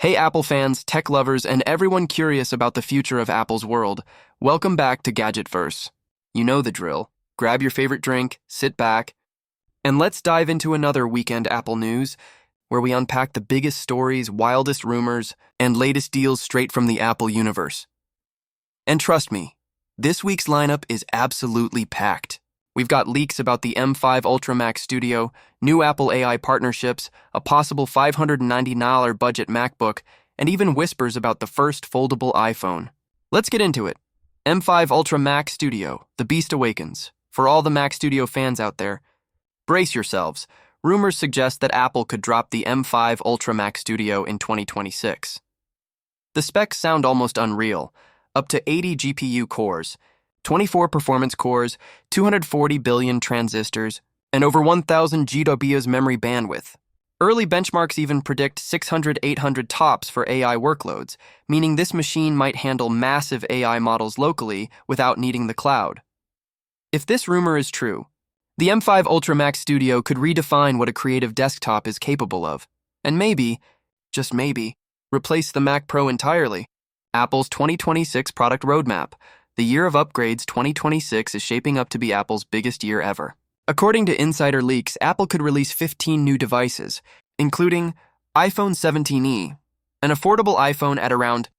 Hey Apple fans, tech lovers, and everyone curious about the future of Apple's world, welcome back to GadgetVerse. You know the drill. Grab your favorite drink, sit back, and let's dive into another weekend Apple news, where we unpack the biggest stories, wildest rumors, and latest deals straight from the Apple universe. And trust me, this week's lineup is absolutely packed. We've got leaks about the M5 Ultra Max Studio, new Apple AI partnerships, a possible $590 budget MacBook, and even whispers about the first foldable iPhone. Let's get into it. M5 Ultra Max Studio, the beast awakens. For all the Mac Studio fans out there, brace yourselves. Rumors suggest that Apple could drop the M5 Ultra Max Studio in 2026. The specs sound almost unreal. Up to 80 GPU cores, 24 performance cores, 240 billion transistors, and over 1,000 GBs memory bandwidth. Early benchmarks even predict 600-800 TOPS for AI workloads, meaning this machine might handle massive AI models locally without needing the cloud. If this rumor is true, the M5 Ultra Max Studio could redefine what a creative desktop is capable of, and maybe, just maybe, replace the Mac Pro entirely. Apple's 2026 product roadmap. The year of upgrades 2026 is shaping up to be Apple's biggest year ever. According to insider leaks, Apple could release 15 new devices, including iPhone 17e, an affordable iPhone at around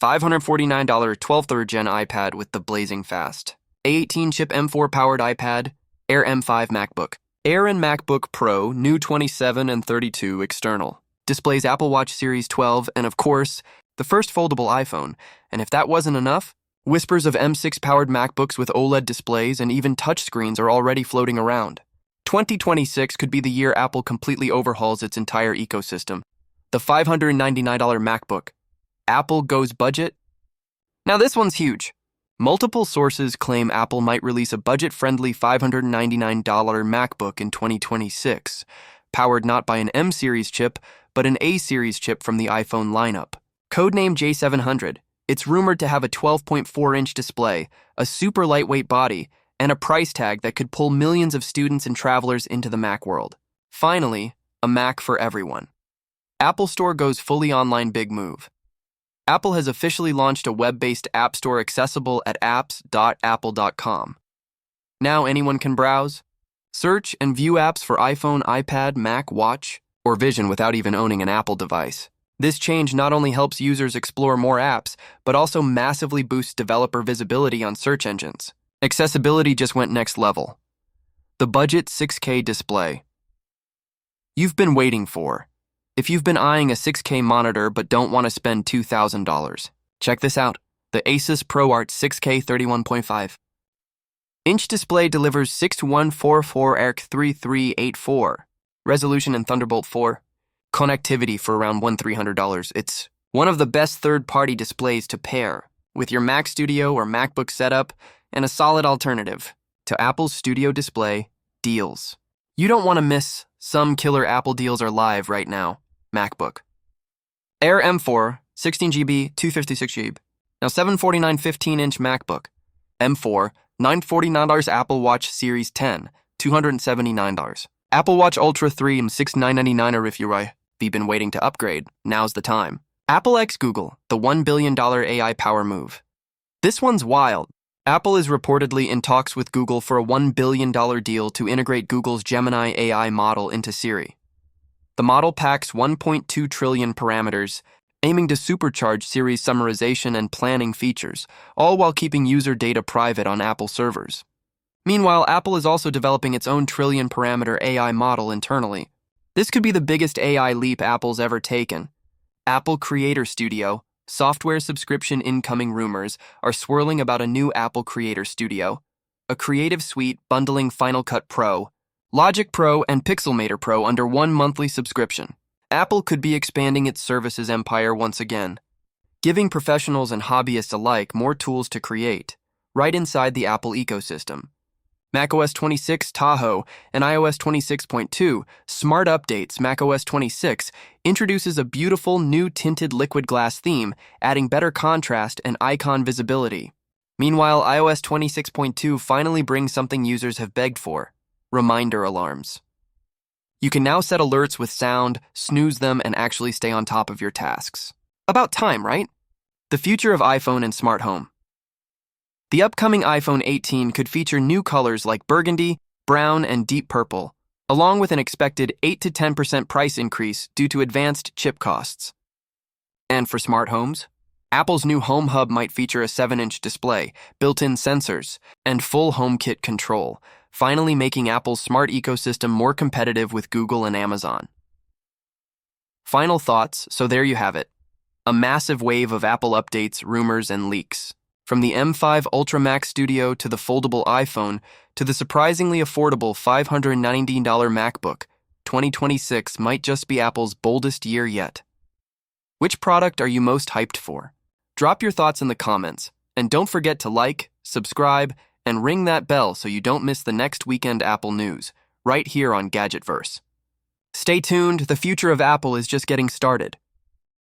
$549 12th third gen iPad with the blazing fast A18-chip M4-powered iPad, Air M5 MacBook, Air and MacBook Pro, new 27 and 32 external, displays Apple Watch Series 12, and of course, the first foldable iPhone. And if that wasn't enough, whispers of M6-powered MacBooks with OLED displays and even touchscreens are already floating around. 2026 could be the year Apple completely overhauls its entire ecosystem. The $599 MacBook. Apple goes budget? Now this one's huge. Multiple sources claim Apple might release a budget-friendly $599 MacBook in 2026, powered not by an M-series chip, but an A-series chip from the iPhone lineup. Codenamed J700. It's rumored to have a 12.4-inch display, a super lightweight body, and a price tag that could pull millions of students and travelers into the Mac world. Finally, a Mac for everyone. Apple Store goes fully online, big move. Apple has officially launched a web-based app store accessible at apps.apple.com. Now anyone can browse, search, and view apps for iPhone, iPad, Mac, Watch, or Vision without even owning an Apple device. This change not only helps users explore more apps, but also massively boosts developer visibility on search engines. Accessibility just went next level. The budget 6K display. You've been waiting for. If you've been eyeing a 6K monitor but don't want to spend $2,000, check this out. The Asus ProArt 6K 31.5-inch display delivers 6144x3384 resolution and Thunderbolt 4. Connectivity for around $1,300. It's one of the best third-party displays to pair with your Mac Studio or MacBook setup, and a solid alternative to Apple's Studio Display deals. You don't want to miss some killer Apple deals are live right now. MacBook Air M4 16GB 256GB. Now $749 15-inch MacBook M4 $949 Apple Watch Series 10 $279. Apple Watch Ultra 3 $699 if you've been waiting to upgrade, now's the time. Apple x Google, the $1 billion AI power move. This one's wild. Apple is reportedly in talks with Google for a $1 billion deal to integrate Google's Gemini AI model into Siri. The model packs 1.2 trillion parameters, aiming to supercharge Siri's summarization and planning features, all while keeping user data private on Apple servers. Meanwhile, Apple is also developing its own trillion-parameter AI model internally. This could be the biggest AI leap Apple's ever taken. Apple Creator Studio, software subscription incoming rumors are swirling about a new Apple Creator Studio, a creative suite bundling Final Cut Pro, Logic Pro, and Pixelmator Pro under one monthly subscription. Apple could be expanding its services empire once again, giving professionals and hobbyists alike more tools to create, right inside the Apple ecosystem. macOS 26 Tahoe and iOS 26.2 Smart Updates. macOS 26 introduces a beautiful new tinted liquid glass theme, adding better contrast and icon visibility. Meanwhile, iOS 26.2 finally brings something users have begged for: reminder alarms. You can now set alerts with sound, snooze them, and actually stay on top of your tasks. About time, right? The future of iPhone and smart home. The upcoming iPhone 18 could feature new colors like burgundy, brown, and deep purple, along with an expected 8 to 10% price increase due to advanced chip costs. And for smart homes, Apple's new Home Hub might feature a 7-inch display, built-in sensors, and full HomeKit control, finally making Apple's smart ecosystem more competitive with Google and Amazon. Final thoughts, so there you have it. A massive wave of Apple updates, rumors, and leaks. From the M5 Ultra Max Studio to the foldable iPhone to the surprisingly affordable $590 MacBook, 2026 might just be Apple's boldest year yet. Which product are you most hyped for? Drop your thoughts in the comments, and don't forget to like, subscribe, and ring that bell so you don't miss the next weekend Apple news, right here on GadgetVerse. Stay tuned, the future of Apple is just getting started.